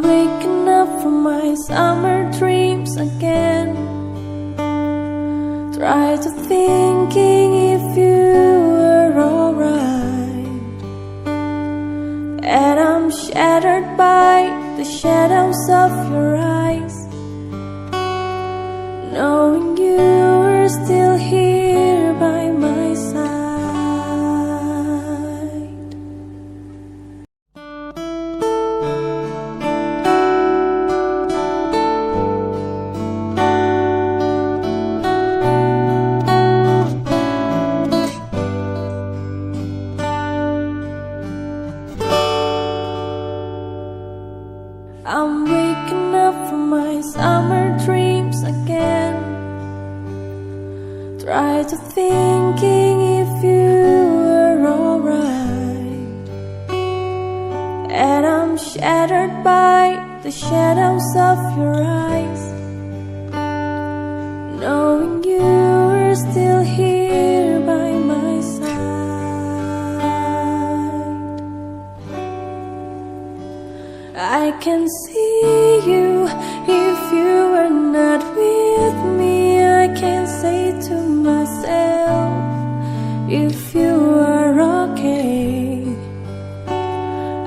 waking up from my summer dreams again. Try to thinking if you were alright, and I'm shattered by the shadows of your eyes, knowing you are still here by my side. I'm waking up from my summer dreams again. Try to thinking if you were alright, and I'm shattered by the shadows of your eyes, knowing you are still here by my side. I can see you if you